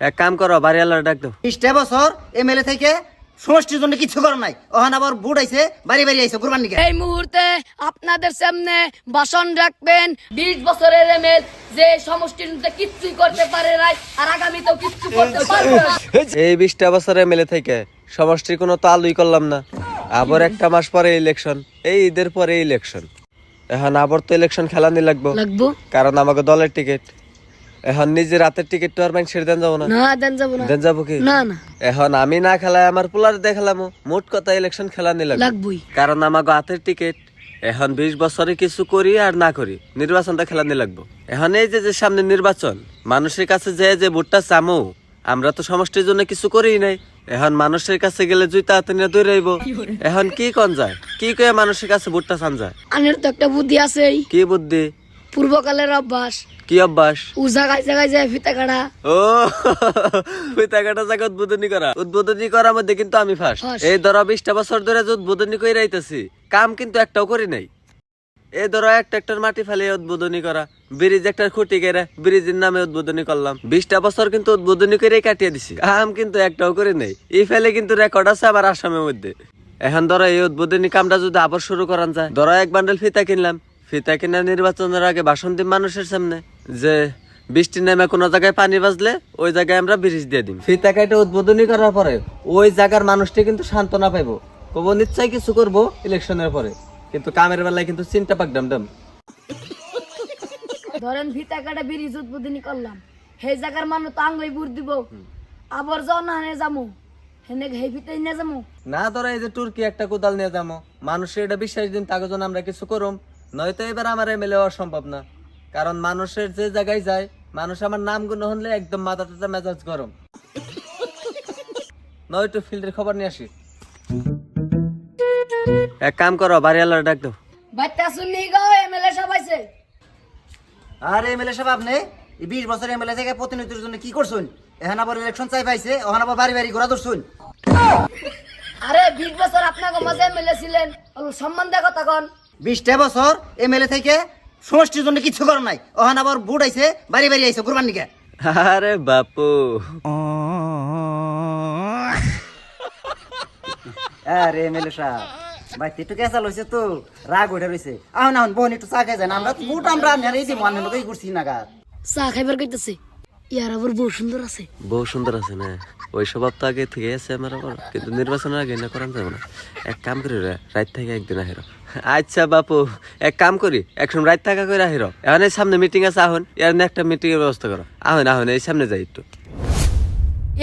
এক কাম করো, বাড়িওয়ালার ডাক দাও। 20টা বছর এমএলএ থেকে সমষ্টির জন্য কিছু করার নাই, ওখান আবার বুট আইছে, বাড়ি বাড়ি আইছে কুরবান নিকে। এই মুহূর্তে আপনাদের সামনে ভাষণ রাখবেন 20 বছরের এমএল, যে সমষ্টির মধ্যে কিচ্ছুই করতে পারে নাই আর আগামীতেও কিচ্ছু করতে পারবে না। এই 20টা বছরে মেলে থেকে সমষ্টির কোনো তো আলুই করলাম না। আবার একটা মাস পরে ইলেকশন, এই ঈদের পরে ইলেকশন। এখন আবার তো ইলেকশন খেলানি লাগবো, কারণ আমাকে দলের টিকিট। এখন নিজের রাতের টিকিট তো আর মানুষের দেন যাবো না। দেন যাবো কি? এখন আমি না খেলায় আমার পোলার দেখালাম। মোট কথা ইলেকশন খেলানি লাগবে, কারণ আমাকে হাতের টিকিট। এখন 20 বছরে কিছু করি আর না করি, নির্বাচনটা খেলানি লাগবো। এখন এই যে সামনে নির্বাচন, মানুষের কাছে যে ভোটটা চামো, আমরা তো সমষ্টির জন্য কিছু করি নাই। এখন মানুষের কাছে গেলে জুতা হাতে নিয়ে দৌড়ে আইব। এখন কি কোন যায়, কি কয়ে মানুষের কাছে ভোটটা চান যায়? আনের তো একটা বুদ্ধি আছে। কি বুদ্ধি? পূর্বকালের অভ্যাস। কি অভ্যাস? জায়গায় জায়গায় যায় ফিতা কাটা। ও ফিতা কাটা জায়গা উদ্বোধনী করার মধ্যে কিন্তু আমি ফার্স্ট। এই ধরো 20টা বছর ধরে উদ্বোধনী করে আইতেছি, কাম কিন্তু একটাও করি নাই। এই ধরো একটা মাটি ফেলে উদ্বোধনী করা, ব্রিজ একটা খুঁটি কেড়ে ব্রিজের নামে উদ্বোধনী করলাম। 20টা বছর কিন্তু উদ্বোধনী করে কাটিয়ে দিছি, কাম কিন্তু একটাও করে নেই। এই ফেলে কিন্তু রেকর্ড আছে আমার আসামের মধ্যে। এখন ধরো এই উদ্বোধনী কামটা যদি আবার শুরু করান যায়, ধরো এক বান্ডেল ফিতা কিনলাম, ফিতা কিনা নির্বাচনের আগে ভাষণ দিই মানুষের সামনে যে বৃষ্টি নেমে কোনো জায়গায় পানি বাজলে ওই জায়গায় আমরা ব্রিজ দিয়ে দিই। ফিতা কাটে উদ্বোধনী করার পরে ওই জায়গার মানুষটি কিন্তু সান্ত্বনা পাইবো, কব নিশ্চয় কিছু করবো ইলেকশনের পরে, কিন্তু কামের বেলায় কিন্তু চিন্তা পাক ডাম। ধরেন ফিতা কাটা ব্রিজ উদ্বোধনী করলাম, সেই জায়গার মানুষ তো আঙ্গুই বুট দিব, আবার জনহানে যামু, হেনে হে ফিতাই নিয়ে যামু না। ধরো এই যে তুর্কি একটা কোদাল নিয়ে যাবো, মানুষের এটা বিশ্বাস দিন, তাকে জন্য আমরা কিছু করুম। নয়তো এবার আমার এমএলএ হওয়া সম্ভব না, কারণ মানুষের যে জায়গায় যায়, মানুষ আমার নাম গুণ হলে একদম মাথা টাথা মেজাজ গরম। নয়তো ফিল্ডের খবর নিয়ে আসি। এক কাম করো, বাড়িওয়ালার ডাক দাও। বাচ্চা শুননি গো, এমএলএ সব আইছে। আর এমএলএ সাহেব আপনি এই 20 বছর এমএলএ থেকে প্রতিনিধির জন্য কি করছেন? এখন আবার ইলেকশন চাই পাইছে, ওখান আবার বাড়ি বাড়ি ঘোরা ধরছেন। আরে 20 বছর আপনাকে মাঝে এমএলএ ছিলেন, সম্মান দেখো তখন। 20টা বছর এমএলএ থেকে সমষ্টির জন্য কিছু করার নাই, ওখান আবার বুট আইছে, বাড়ি বাড়ি আইছে কুরবান নিকে। আরে বাপু, আরে এমএলএ সাহেব ভাই একটু কেঁচা লইছে তো, রাগ ওইটা রয়েছে। আহন আহন বোন একটু চা খাই যায় না, আমরা বুট আমরা এই যে মনে লোকই করছি না গা। চা খাইবার কইতেছে, ইয়ার আবার বউ সুন্দর আছে। বহু সুন্দর আছে না, ওই স্বভাব তো আগে থেকে আছে আমার আবার, কিন্তু নির্বাচনের আগে না করান যাবে না। এক কাম করি রে, রাত থেকে একদিন আহির। আচ্ছা বাপু, এক কাম করি, একসময় রাত থাকা করে আহির। এখন এই সামনে মিটিং আছে, আহন এর একটা মিটিং এর ব্যবস্থা করো। আহন এই সামনে যাই একটু।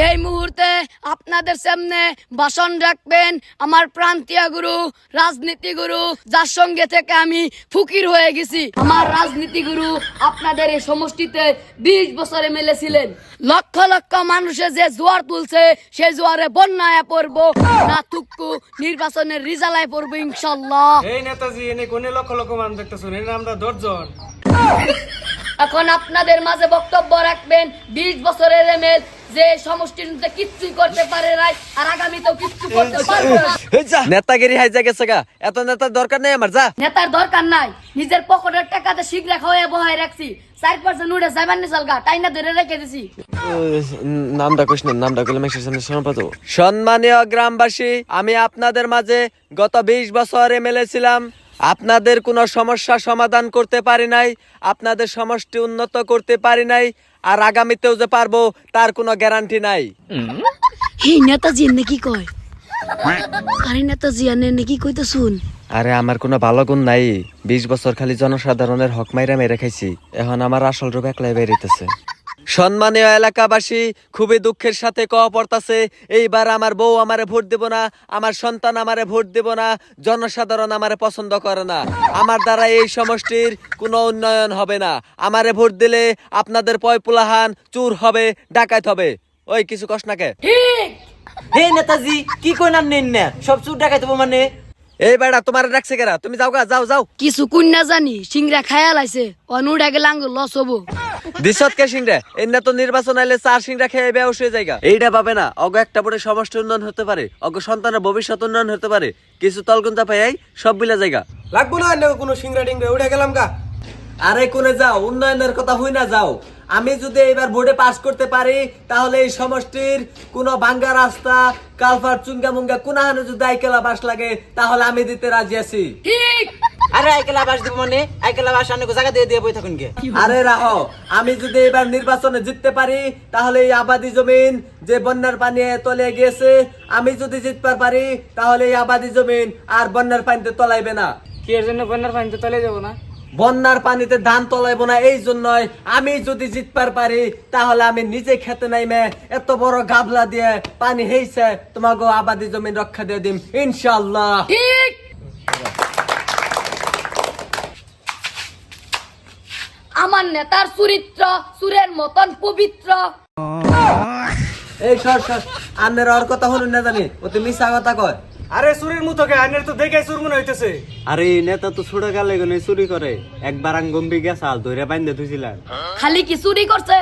এই মুহূর্তে আপনাদের সামনে ভাষণ রাখবেন আমার প্রান্তীয় গুরু, রাজনীতি গুরু, যার সঙ্গে থেকে আমি ফকির হয়ে গেছি। আমার রাজনীতি গুরু আপনাদের এই সমষ্টিতে 20 বছরে মেলেছিলেন। লক্ষ লক্ষ মানুষে যে জোয়ার তুলছে, সেই জোয়ারে বন্যায় পড়বো না, থুকু নির্বাচনের রিজালায় পড়বো ইনশাল্লাহ। এই নেতাজি, এনে কোনে লক্ষ লক্ষ মানুষ দেখতেছেন, এনে আমরা 10 জন। এখন আপনাদের মাঝে বক্তব্য রাখবেন 20 বছরের এমএল, যে সমষ্টির মধ্যে কিচ্ছুই করতে পারে নাই আর আগামীতেও কিচ্ছু করতে পারবে না। নেতাগিরি হাই যা গেছে গা, এত নেতার দরকার নেই আমার। যা, নেতার দরকার নাই, নিজের পকেটের টাকাতে শীঘ্র খাওয়াই বহাই রাখছি। 4% উঠে যাবেন নিসালগা, টাইনা ধরে রেখে দিছি। নামটা কইস না, নামটা কইলে মেসের সামনে শোনা পাবো। সম্মানীয় গ্রামবাসী, আমি আপনাদের মাঝে গত 20 বছর এমএলএ ছিলাম। আপনাদের কোনো সমস্যা সমাধান করতে পারি নাই, আপনাদের সমষ্টি উন্নত করতে পারি নাই, আর আগামীতেও যে পারবো তার কোনো গ্যারান্টি নাই। হে নেতাজি এনে কি কয়? আরে নেতাজি এনে কি কইতে শুন? আরে আমার কোনো ভালো গুণ নাই, 20 বছর খালি জনসাধারণের হক মাইরা মেরে খাইছি, এখন আমার আসল রূপ একলাই বেরিতেছে। সম্মানীয় এলাকাবাসী, খুবই দুঃখের সাথে কওয়া পড়তাছে, এইবার আমার বউ আমারে ভোট দেব না, আমার সন্তান আমারে ভোট দেব না, জনসাধারণ আমারে পছন্দ করে না, আমার দ্বারা এই সমষ্টির কোনো উন্নয়ন হবে না। আমারে ভোট দিলে আপনাদের পয়পুলাহান চুর হবে, ডাকাত হবে। ওই কিছু কষ্ট না কে? ঠিক। হে নেতাজি কি কই নাম নেন না, সব চুর ডাকাই দেবো মানে? এই বেড়া তোমার ডাকছে কেরা? তুমি যাও গা, যাও। কিছু কুন না জানি, সিংরা খায়াল আইছে, অনুডা গেলে আঙ্গুল লস হবো। দিশত কে সিংরা? এনে তো নির্বাচন আইলে 4 সিংরা খেয়ে বেউস হয়ে জায়গা। এইটা পাবে না, অগ একটা পরে সমষ্টি উন্নয়ন হতে পারে, অগ সন্তানের ভবিষ্যৎ উন্নয়ন হতে পারে, কিছু তলগুন্তা পাই সব বিলা জায়গা লাগবো না এনে কোনো সিংরা টিংরা, উঠে গেলাম গা। আরে কোনে যাও, উন্নয়নের কথা হই না যাও। আমি যদি এইবার বোর্ডে পাস করতে পারি তাহলে এই সমষ্টির কোনো ভাঙ্গা রাস্তা কালভার চুঙ্গা মুঙ্গা কোনাহানে যদি আইকেলা বাস লাগে তাহলে আমি দিতে রাজি আছি। ঠিক। আরে আইকেলা বাস দিব মানে আইকেলা বাস আনে জায়গা দিয়ে দিয়ে বই থাকুন গে। আরে রাহো, আমি যদি এবার নির্বাচনে জিততে পারি তাহলে এই আবাদি জমিন যে বন্যার পানি তলে গিয়েছে, আমি যদি জিততে পারি তাহলে এই আবাদি জমিন আর বন্যার পানিতে তলাইবে না। কি এর জন্য বন্যার পানিতে তলে যাবো না? বন্যার পানিতে ধান তলাইবো না এই জন্যই। আমি যদি জিতবার পারি তাহলে আমি নিজে খেতে নাইমে এত বড় গাবলা দিয়ে পানি হেইছে তোমাকে আবাদি জমিন রক্ষা দিয়ে দিম ইনশাআল্লাহ। ঠিক। আমার নেতার চরিত্র সুরের মতন পবিত্র। এই সর সর, আন্নের আর কথা হলো না জানি, ও তো মিশা কথা কয়। আরে চুরির মুখকে আইনের তো দেখে চুর মনে হইতেছে। আরে এই নেতা তো ছোট কালে গনে চুরি করে, একবার আঙ্গম্বি গেছাল ধরে বাইন্দে থুইছিলেন। খালি কি চুরি করছে,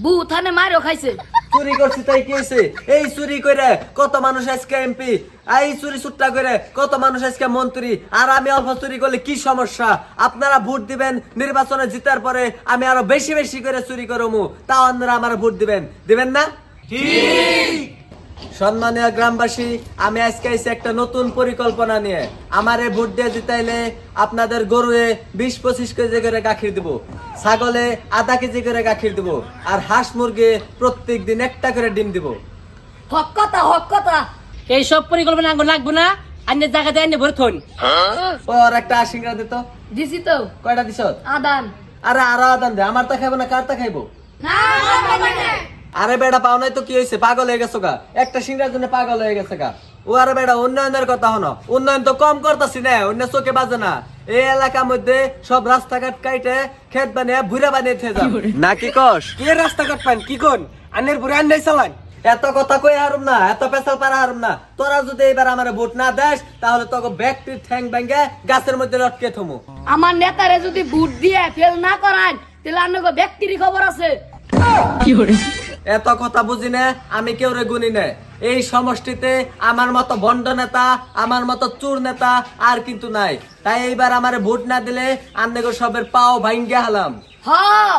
বুথানে মারও খাইছে। চুরি করছি তাই কি হয়েছে? এই চুরি করে কত মানুষ আজকে এমপি, এই চুরি চুট্টা করে কত মানুষ আজকে মন্ত্রী, আর আমি অল্প চুরি করলে কি সমস্যা? আপনারা ভোট দিবেন, নির্বাচনে জিতার পরে আমি আরো বেশি বেশি করে চুরি করবো, তাও আপনারা আমার ভোট দিবেন, দিবেন না? সম্মানীয় গ্রামবাসী, আমি আজকে এসে একটা নতুন পরিকল্পনা নিয়ে। আমারে ভোট দিয়ে জিতাইলে আপনাদের গরুয়ে 20-25 কেজি করে গাখীর দিব, ছাগলে আধা কেজি করে গাখীর দিব, আর হাঁস মুরগি প্রত্যেক দিন একটা করে ডিম দিব। হক কথা, হক কথা। এই সব পরিকল্পনা আঙ্গুর লাগবো না, আন্নের জায়গাতে আন্নে ভরে থন। ওর একটা আশীর্বাদ দিত। দিছি তো কয়টা দিছ? আদান। আরে আরো আদান দে, আমার তা খাইবো না কার তা খাইবো? না আরে বেটা পাও নাই তো কি হয়েছে? পাগল হয়ে গেছো গা, একটা সিংহার জন্য পাগল হয়ে গেছে গা। ও আরে বেটা উন্নয়নের কথা হনো, উন্নয়ন তো কম করতেছি না, অন্য চোখে বাজে না। এই এলাকার মধ্যে সব রাস্তাঘাট কাইটে খেত বানিয়ে ভুরা বানিয়ে থেকে যাও নাকি কস? কে রাস্তাঘাট পান কি কোন আইনের পরে আইন নাই চালান। এত কথা কই হারুম না, এত পেছাল পারা হারুম না। তোরা যদি এবার আমার ভোট না দেস তাহলে তোকে ব্যক্তির ঠ্যাং ভেঙে গাছের মধ্যে লটকে থমু। আমার নেতারে যদি ভোট দিয়ে ফেল না করান তাহলে আপনাকে ব্যক্তির খবর আছে। এত কথা বুঝি না, আমি কেউ রে গুনি না। এই সমষ্টিতে আমার মতো ভণ্ড নেতা, আমার মতো চোর নেতা আর কিন্তু নাই। তাই এইবার আমার ভোট না দিলে আন্নেগো সবের পাও ভাঙ্গে হালাম। হ্যাঁ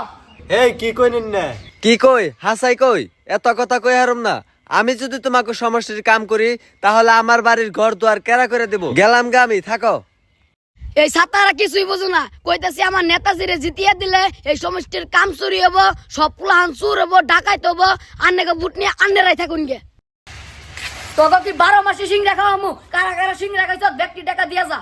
এই কি কইনিন না? কি কই হাসাই কই, এত কথা কই হারুম না। আমি যদি তোমাকে সমষ্টির কাম করি তাহলে আমার বাড়ির ঘর দুয়ার কেরা করে দেব। গেলাম গা আমি, থাকো। এই সাতারা কিছুই বুঝো না, কইতাছি আমার নেতাজিরে জিতিয়া দিলে এই সমষ্টির কাম চুরি হবো, সব পুলাহান চুর হবো, ডাকাইত হবো, আন্নেকে বুট নিয়ে আন্নেরাই থাকুন গে। তোকে কি 12 মাসে সিংড়া খাওয়ামু, কারা কারা সিংড়া খাইছ ব্যক্তি টাকা দিয়া যা।